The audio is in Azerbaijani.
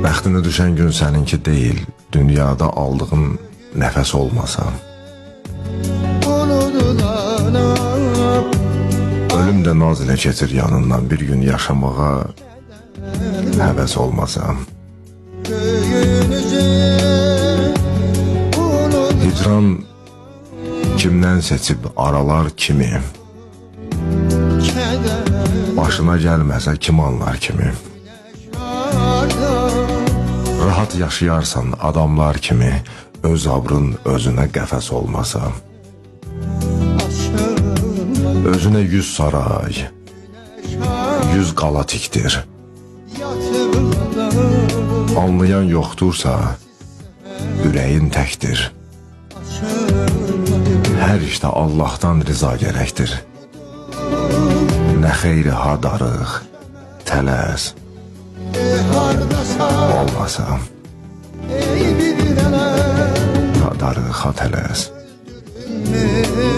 Bəxtinə düşən gün səninki deyil, dünyada aldığın nəfəs olmasa. Ölüm də naz ilə keçir yanından, bir gün yaşamağa həvəs olmasa. Hicran kimdən seçib aralar kimi, başına gəlməsə kim anlar kimi. Rahat yaşayarsan adamlar kimi, öz abrın özünə qəfəs olmasa. Özünə 100 saray, 100 qala tikdir. Anlayan yoxdursa, ürəyin təkdir. Hər işdə Allahdan riza gərəkdir. Nə xeyri ha darıq, tələs olmasa. Ha darıq, ha tələs.